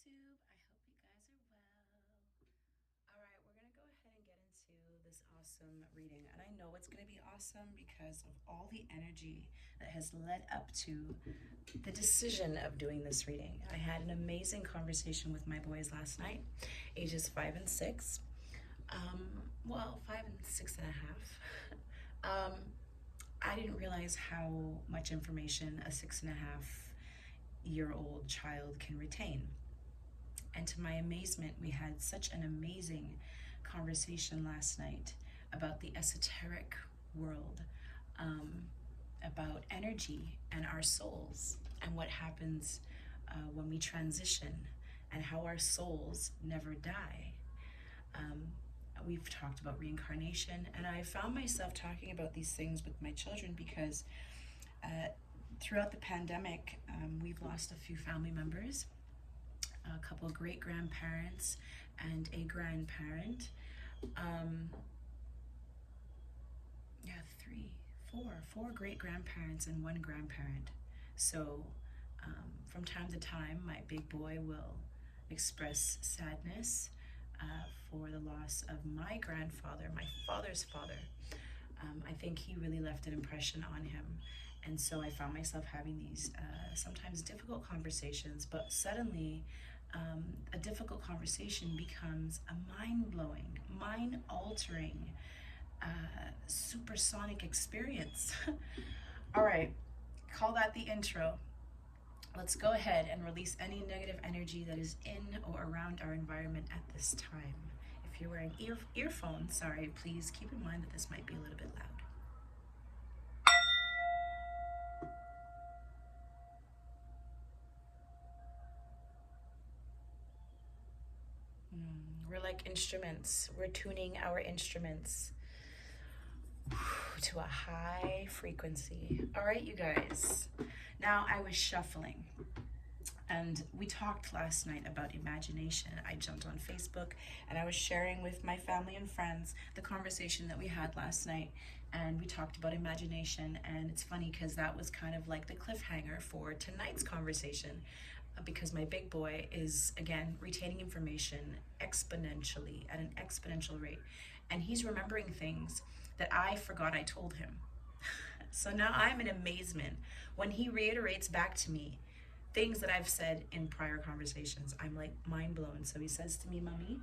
YouTube. I hope you guys are well. All right, we're going to go ahead and get into this awesome reading. And I know it's going to be awesome because of all the energy that has led up to the decision of doing this reading. I had an amazing conversation with my boys last night, ages 5 and 6. Well, 5 and 6.5. I didn't realize how much information a 6.5-year-old child can retain. And to my amazement, we had such an amazing conversation last night about the esoteric world, about energy and our souls, and what happens when we transition, and how our souls never die. We've talked about reincarnation, and I found myself talking about these things with my children because throughout the pandemic, we've lost a few family members, a couple of great-grandparents and a grandparent. Four great-grandparents and one grandparent. So from time to time, my big boy will express sadness for the loss of my grandfather, my father's father. I think he really left an impression on him. And so I found myself having these sometimes difficult conversations, but suddenly a difficult conversation becomes a mind-blowing, mind-altering, supersonic experience. All right, call that the intro. Let's go ahead and release any negative energy that is in or around our environment at this time. If you're wearing earphones, sorry, please keep in mind that this might be a little bit loud. We're like instruments. We're tuning our instruments to a high frequency. All right, you guys. Now I was shuffling, and we talked last night about imagination. I jumped on Facebook and I was sharing with my family and friends the conversation that we had last night, and we talked about imagination. And it's funny because that was kind of like the cliffhanger for tonight's conversation, because my big boy is, again, retaining information exponentially at an exponential rate, and he's remembering things that I forgot I told him. So now I'm in amazement when he reiterates back to me things that I've said in prior conversations. I'm like mind blown. So he says to me, "Mommy,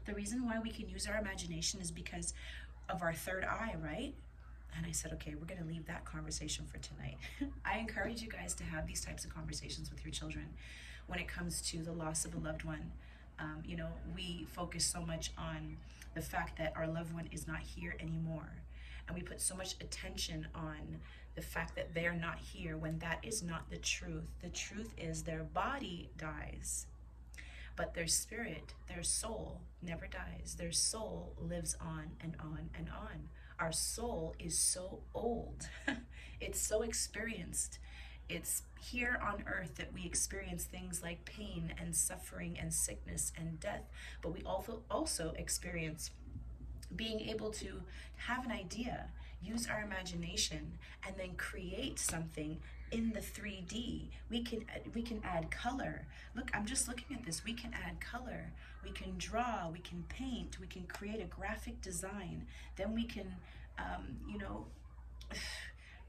the reason why we can use our imagination is because of our third eye, right?" And I said, okay, we're going to leave that conversation for tonight. I encourage you guys to have these types of conversations with your children when it comes to the loss of a loved one. You know, we focus so much on the fact that our loved one is not here anymore. And we put so much attention on the fact that they're not here when that is not the truth. The truth is their body dies, but their spirit, their soul never dies. Their soul lives on and on and on. Our soul is so old. It's so experienced. It's here on earth that we experience things like pain and suffering and sickness and death, but we also experience being able to have an idea, use our imagination, and then create something in the 3D. We can add color. Look, I'm just looking at this. We can add color. We can draw. We can paint. We can create a graphic design. Then we can, you know,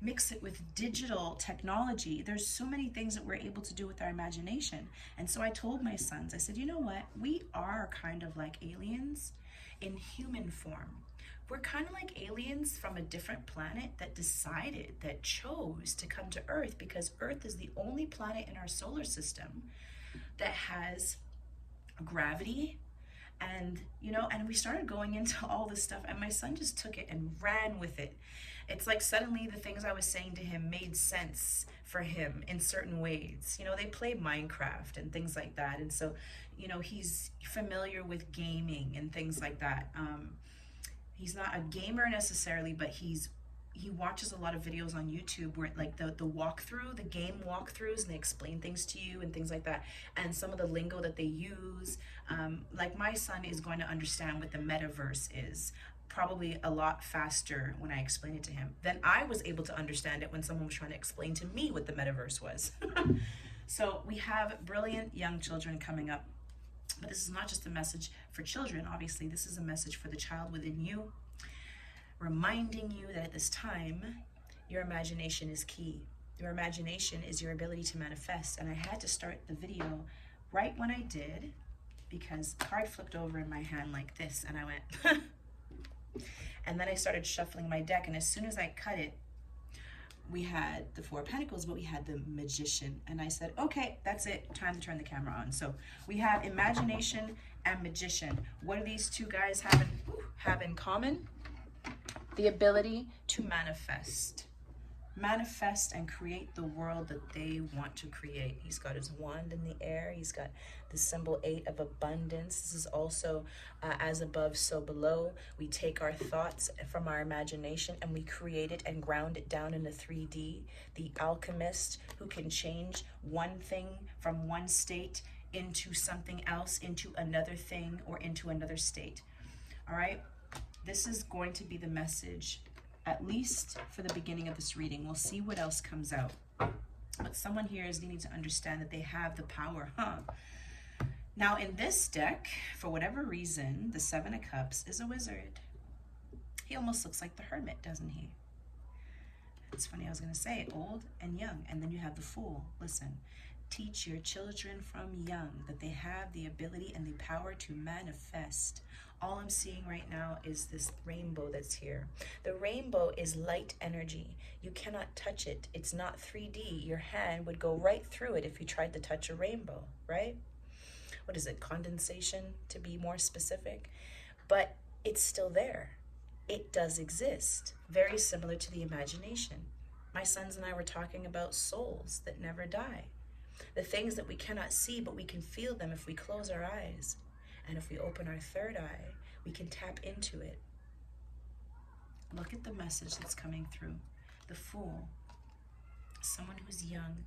mix it with digital technology. There's so many things that we're able to do with our imagination. And so I told my sons, I said, you know what? We are kind of like aliens in human form. We're kind of like aliens from a different planet that chose to come to Earth, because Earth is the only planet in our solar system that has gravity. And, you know, and we started going into all this stuff, and my son just took it and ran with it. It's like suddenly the things I was saying to him made sense for him in certain ways. You know, they play Minecraft and things like that. And so, you know, he's familiar with gaming and things like that. He's not a gamer necessarily, but he watches a lot of videos on YouTube where like the walkthrough, the game walkthroughs, and they explain things to you and things like that. And some of the lingo that they use, like my son is going to understand what the metaverse is probably a lot faster when I explain it to him than I was able to understand it when someone was trying to explain to me what the metaverse was. So we have brilliant young children coming up. But this is not just a message for children. Obviously, this is a message for the child within you, reminding you that at this time, your imagination is key. Your imagination is your ability to manifest. And I had to start the video right when I did, because the card flipped over in my hand like this, and I went, and then I started shuffling my deck, and as soon as I cut it, we had the Four of Pentacles, but we had the Magician. And I said, okay, that's it. Time to turn the camera on. So we have Imagination and Magician. What do these two guys have in common? The ability to manifest. Manifest and create the world that they want to create. He's got his wand in the air. He's got the symbol 8 of abundance. This is also as above, so below. We take our thoughts from our imagination and we create it and ground it down into 3D. The alchemist who can change one thing from one state into something else, into another thing, or into another state. All right? This is going to be the message, at least for the beginning of this reading. We'll see what else comes out. But someone here is needing to understand that they have the power, Now in this deck, for whatever reason, the Seven of Cups is a wizard. He almost looks like the Hermit, doesn't he? It's funny, I was going to say old and young. And then you have the Fool. Listen, teach your children from young that they have the ability and the power to manifest. All I'm seeing right now is this rainbow that's here. The rainbow is light energy. You cannot touch it. It's not 3D. Your hand would go right through it if you tried to touch a rainbow, right? What is it? Condensation, to be more specific. But it's still there. It does exist. Very similar to the imagination. My sons and I were talking about souls that never die. The things that we cannot see, but we can feel them if we close our eyes. And if we open our third eye, we can tap into it. Look at the message that's coming through. The Fool, someone who's young,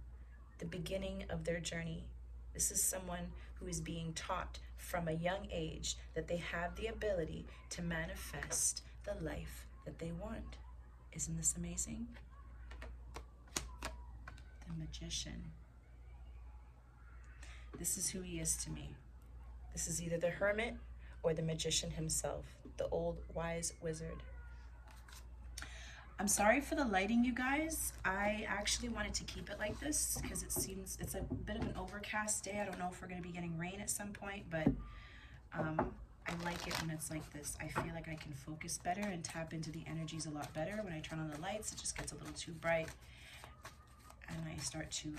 the beginning of their journey. This is someone who is being taught from a young age that they have the ability to manifest the life that they want. Isn't this amazing? The Magician. This is who he is to me. This is either the Hermit or the Magician himself, the old wise wizard. I'm sorry for the lighting, you guys. I actually wanted to keep it like this because it seems it's a bit of an overcast day. I don't know if we're going to be getting rain at some point, but I like it when it's like this. I feel like I can focus better and tap into the energies a lot better. When I turn on the lights, it just gets a little too bright and I start to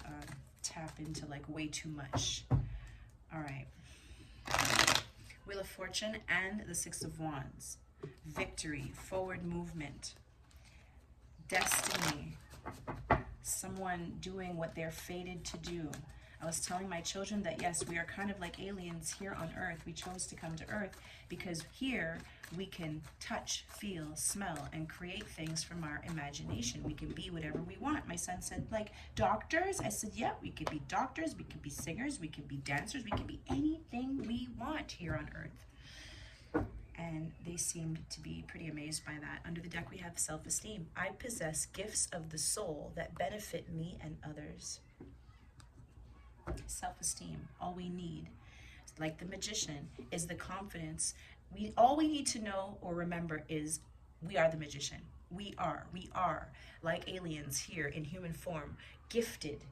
tap into like way too much. All right. Wheel of Fortune and the Six of Wands. Victory, forward movement, destiny, someone doing what they're fated to do. I was telling my children that yes, we are kind of like aliens here on Earth. We chose to come to Earth because here we can touch, feel, smell, and create things from our imagination. We can be whatever we want. My son said, like, doctors? I said, yeah, we could be doctors, we could be singers, we could be dancers, we could be anything we want here on Earth. And they seemed to be pretty amazed by that. Under the deck, we have Self-Esteem. I possess gifts of the soul that benefit me and others. Self-esteem, all we need, like the Magician, is the confidence. All we need to know or remember is we are the Magician. We are like aliens here in human form, gifted.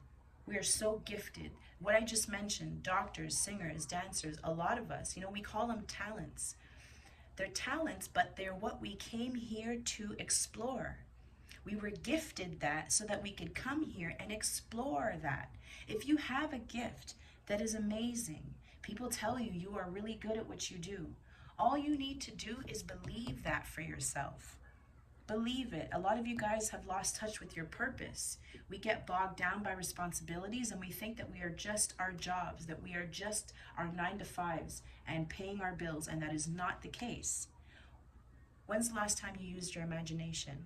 We are so gifted. What I just mentioned, doctors, singers, dancers, a lot of us, we call them talents. They're talents, but they're what we came here to explore. We were gifted that so that we could come here and explore that. If you have a gift that is amazing, people tell you you are really good at what you do. All you need to do is believe that for yourself. Believe it. A lot of you guys have lost touch with your purpose. We get bogged down by responsibilities and we think that we are just our jobs, that we are just our 9-to-5s and paying our bills, and that is not the case. When's the last time you used your imagination?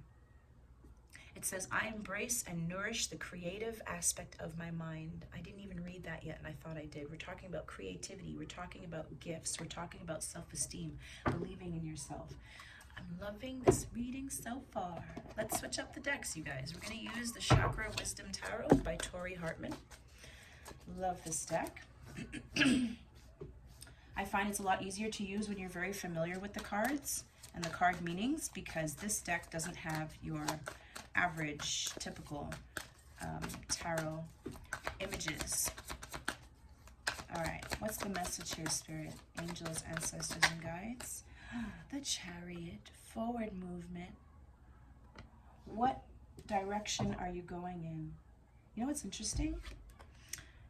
It says, I embrace and nourish the creative aspect of my mind. I didn't even read that yet, and I thought I did. We're talking about creativity. We're talking about gifts. We're talking about self-esteem, believing in yourself. I'm loving this reading so far. Let's switch up the decks, you guys. We're going to use the Chakra Wisdom Tarot by Tori Hartman. Love this deck. I find it's a lot easier to use when you're very familiar with the cards and the card meanings, because this deck doesn't have your average, typical tarot images. All right, what's the message here, Spirit? Angels, ancestors, and guides. The Chariot, forward movement. What direction are you going in? You know what's interesting?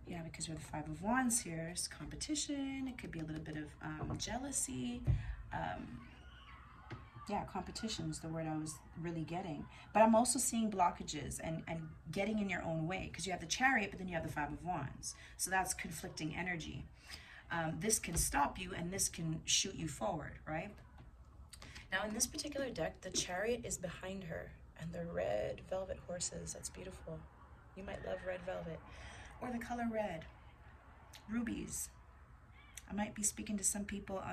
Yeah, because we're the Five of Wands here. It's competition. It could be a little bit of jealousy. Yeah, competition is the word I was really getting. But I'm also seeing blockages and getting in your own way, because you have the Chariot, but then you have the Five of Wands. So that's conflicting energy. This can stop you and this can shoot you forward, right? Now in this particular deck, the Chariot is behind her and the red velvet horses. That's beautiful. You might love red velvet or the color red. Rubies. I might be speaking to some people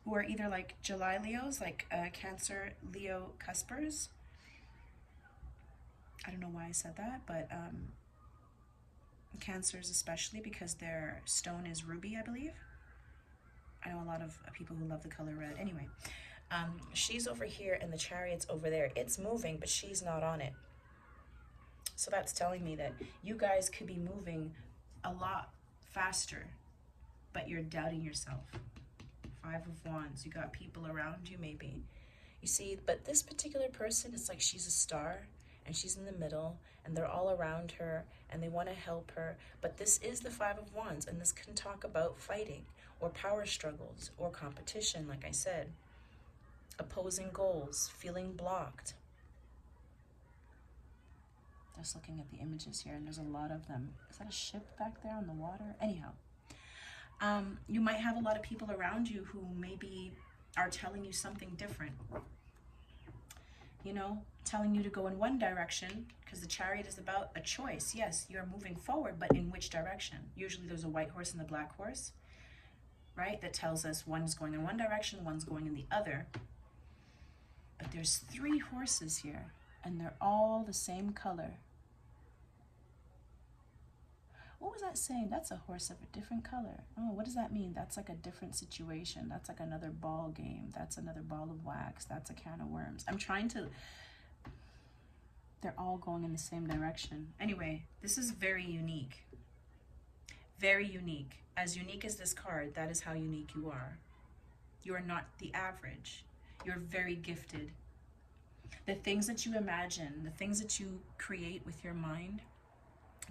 who are either like July Leos, like Cancer, Leo, Cuspers. I don't know why I said that, but Cancers especially, because their stone is ruby, I believe. I know a lot of people who love the color red. Anyway, she's over here and the Chariot's over there. It's moving, but she's not on it. So that's telling me that you guys could be moving a lot faster, but you're doubting yourself. Five of Wands, you got people around you maybe. You see, but this particular person, it's like she's a star and she's in the middle and they're all around her and they want to help her. But this is the Five of Wands, and this can talk about fighting or power struggles or competition, like I said. Opposing goals, feeling blocked. Just looking at the images here, and there's a lot of them. Is that a ship back there on the water? Anyhow. You might have a lot of people around you who maybe are telling you something different. You know, telling you to go in one direction, because the Chariot is about a choice. Yes, you're moving forward, but in which direction? Usually there's a white horse and a black horse, right? That tells us one's going in one direction, one's going in the other. But there's three horses here, and they're all the same color. What was that saying? That's a horse of a different color. Oh, what does that mean? That's like a different situation. That's like another ball game. That's another ball of wax. That's a can of worms. I'm trying to... They're all going in the same direction. Anyway, this is very unique. Very unique. As unique as this card, that is how unique you are. You are not the average. You're very gifted. The things that you imagine, the things that you create with your mind,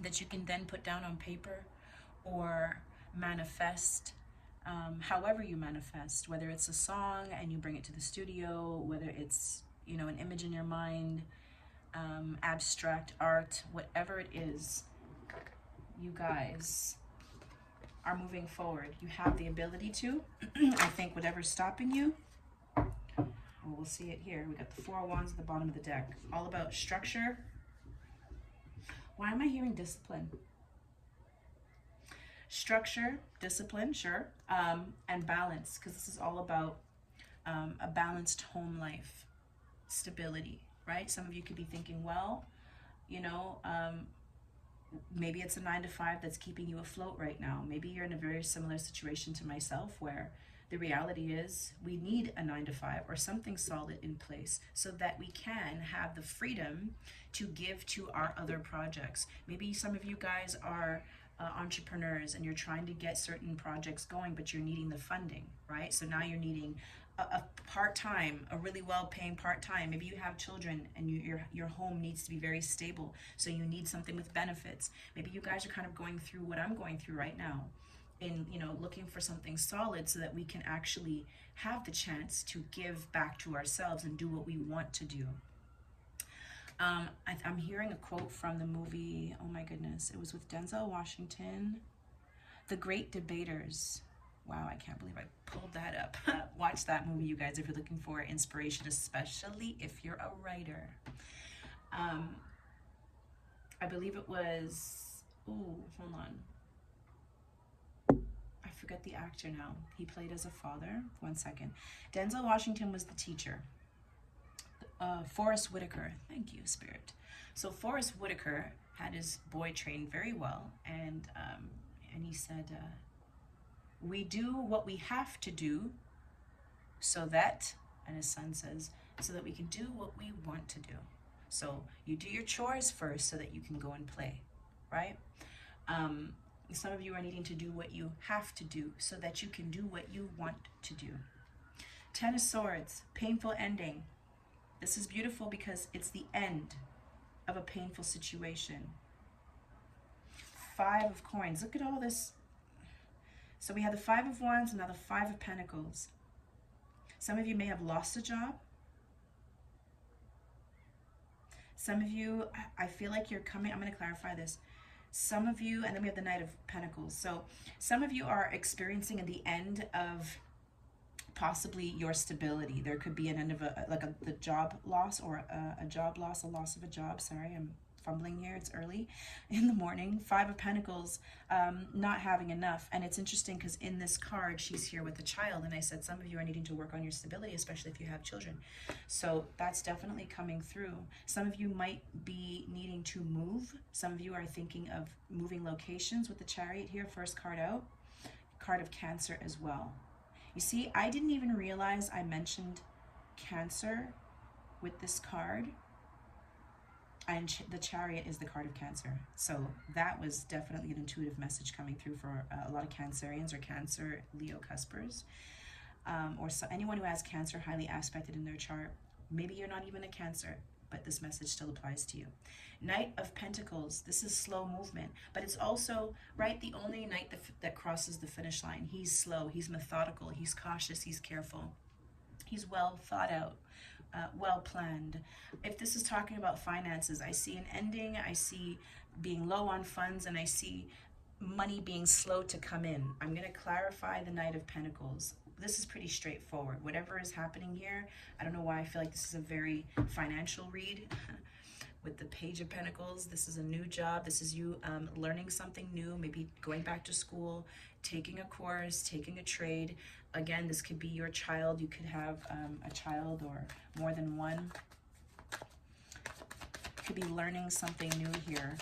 that you can then put down on paper or manifest, however you manifest, whether it's a song and you bring it to the studio, whether it's, you know, an image in your mind, abstract art, whatever it is, you guys are moving forward. You have the ability to. I think whatever's stopping you, well, we'll see it here. We got the Four of Wands at the bottom of the deck. All about structure. Why am I hearing discipline? Structure, discipline, sure, and balance, because this is all about a balanced home life, stability, right? Some of you could be thinking, well, you know, maybe it's a 9-to-5 that's keeping you afloat right now. Maybe you're in a very similar situation to myself, where the reality is we need a 9-to-5 or something solid in place so that we can have the freedom to give to our other projects. Maybe some of you guys are entrepreneurs and you're trying to get certain projects going, but you're needing the funding, right? So now you're needing a part-time, a really well-paying part-time. Maybe you have children and your home needs to be very stable, so you need something with benefits. Maybe you guys are kind of going through what I'm going through right now, in, you know, looking for something solid so that we can actually have the chance to give back to ourselves and do what we want to do. I'm hearing a quote from the movie, oh my goodness, it was with Denzel Washington, The Great Debaters. Wow, I can't believe I pulled that up. Watch that movie, you guys, if you're looking for inspiration, especially if you're a writer. I believe it was, oh, hold on. I forget the actor now. He played as a father. One second. Denzel Washington was the teacher. Forrest Whitaker. Thank you, Spirit. So Forrest Whitaker had his boy trained very well, and he said, we do what we have to do so that, and his son says, so that we can do what we want to do. So you do your chores first so that you can go and play, right? Some of you are needing to do what you have to do so that you can do what you want to do. 10 of Swords, painful ending. This is beautiful because it's the end of a painful situation. 5 of Coins. Look at all this. So we have the 5 of Wands and now the 5 of Pentacles. Some of you may have lost a job. Some of you, I feel like you're coming, I'm going to clarify this. Some of you, and then we have the Knight of Pentacles. So some of you are experiencing the end of possibly your stability. There could be an end of the job loss, or a job loss, a loss of a job. Sorry, I'm fumbling here. It's early in the morning. 5 of Pentacles, not having enough. And it's interesting because in this card, she's here with a child. And I said, some of you are needing to work on your stability, especially if you have children. So that's definitely coming through. Some of you might be needing to move. Some of you are thinking of moving locations with the Chariot here. First card out. Card of Cancer as well. You see, I didn't even realize I mentioned Cancer with this card. And the Chariot is the card of Cancer. So that was definitely an intuitive message coming through for a lot of Cancerians or Cancer Leo cuspers. Anyone who has Cancer highly aspected in their chart. Maybe you're not even a Cancer, but this message still applies to you. Knight of Pentacles. This is slow movement, but it's also, right, the only knight that crosses the finish line. He's slow, he's methodical, he's cautious, he's careful. He's well thought out. Well planned. If this is talking about finances, I see an ending, I see being low on funds, and I see money being slow to come in. I'm going to clarify the Knight of Pentacles. This is pretty straightforward. Whatever is happening here, I don't know why I feel like this is a very financial read. With the Page of Pentacles, this is a new job. This is you learning something new, maybe going back to school, taking a course, taking a trade. Again, this could be your child. You could have a child or more than one. You could be learning something new here.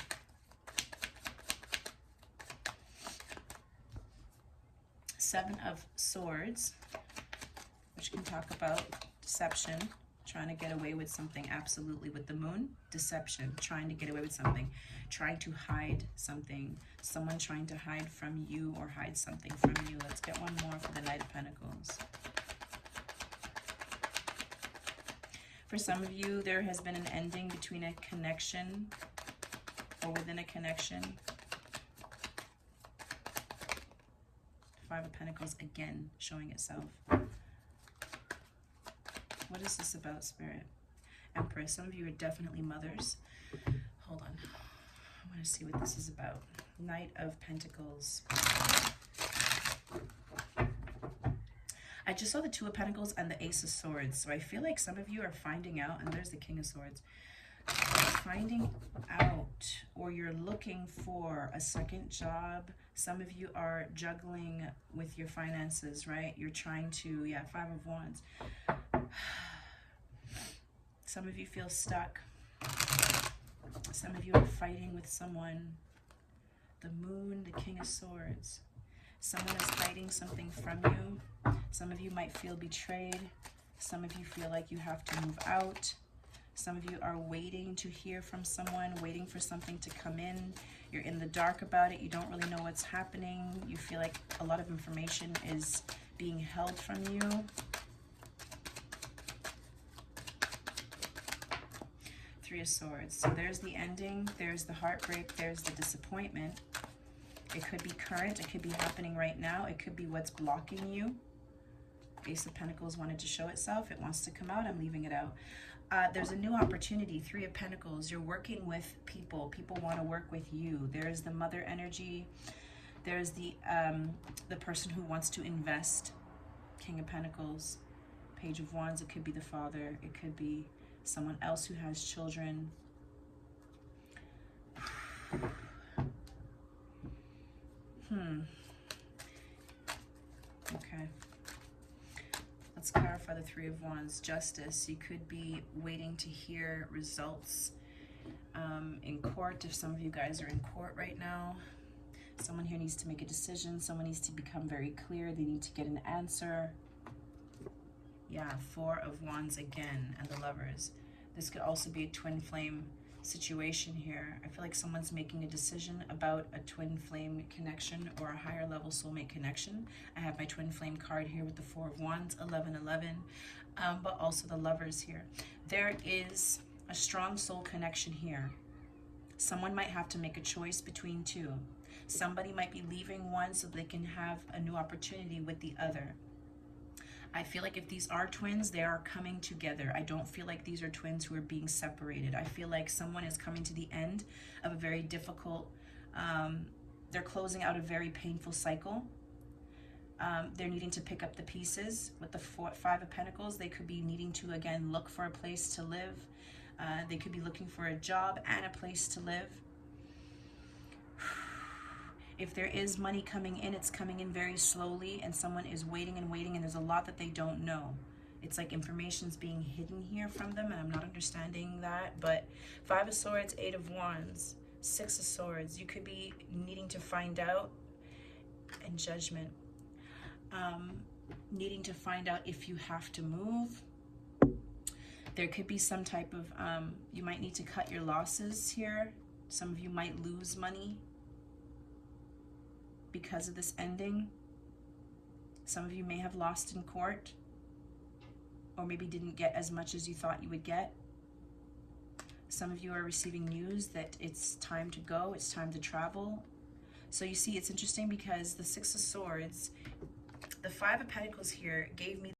Seven of Swords, which can talk about deception, trying to get away with something. Absolutely. With the Moon, deception, trying to get away with something, trying to hide something, someone trying to hide from you or hide something from you. Let's get one more for the Knight of Pentacles. For some of you, there has been an ending between a connection or within a connection. 5 of Pentacles again showing itself. What is this about, Spirit? Empress, some of you are definitely mothers. Hold on. I want to see what this is about. Knight of Pentacles. I just saw the 2 of Pentacles and the Ace of Swords. So I feel like some of you are finding out, and there's the King of Swords. Finding out, or you're looking for a second job. Some of you are juggling with your finances, right? You're trying to, yeah, 5 of Wands. Some of you feel stuck. Some of you are fighting with someone. The Moon, the King of Swords. Someone is hiding something from you. Some of you might feel betrayed. Some of you feel like you have to move out. Some of you are waiting to hear from someone, waiting for something to come in. You're in the dark about it. You don't really know what's happening. You feel like a lot of information is being held from you. Three of Swords. So there's the ending. There's the heartbreak. There's the disappointment. It could be current. It could be happening right now. It could be what's blocking you. Ace of Pentacles wanted to show itself. It wants to come out. I'm leaving it out. There's a new opportunity. 3 of Pentacles. You're working with people. People want to work with you. There's the mother energy. There's the person who wants to invest. King of Pentacles. Page of Wands. It could be the father. It could be someone else who has children. Okay. Let's clarify the 3 of Wands. Justice. You could be waiting to hear results. in court, if some of you guys are in court right now. Someone here needs to make a decision. Someone needs to become very clear. They need to get an answer. Yeah, Four of Wands again, and the Lovers. This could also be a twin flame situation here. I feel like someone's making a decision about a twin flame connection or a higher level soulmate connection. I have my twin flame card here with the Four of Wands, 1111, but also the Lovers here. There is a strong soul connection here. Someone might have to make a choice between two. Somebody might be leaving one so they can have a new opportunity with the other. I feel like if these are twins, they are coming together. I don't feel like these are twins who are being separated. I feel like someone is coming to the end of a very difficult, they're closing out a very painful cycle. They're needing to pick up the pieces. With the Five of Pentacles, they could be needing to, again, look for a place to live. They could be looking for a job and a place to live. If there is money coming in, it's coming in very slowly, and someone is waiting and waiting, and there's a lot that they don't know. It's like information's being hidden here from them, and I'm not understanding that. But Five of Swords, Eight of Wands, Six of Swords. You could be needing to find out, and Judgment. Needing to find out if you have to move. There could be some type of, you might need to cut your losses here. Some of you might lose money because of this ending. Some of you may have lost in court, or maybe didn't get as much as you thought you would get. Some of you are receiving news that it's time to go, it's time to travel. So you see, it's interesting because the Six of Swords, the Five of Pentacles here gave me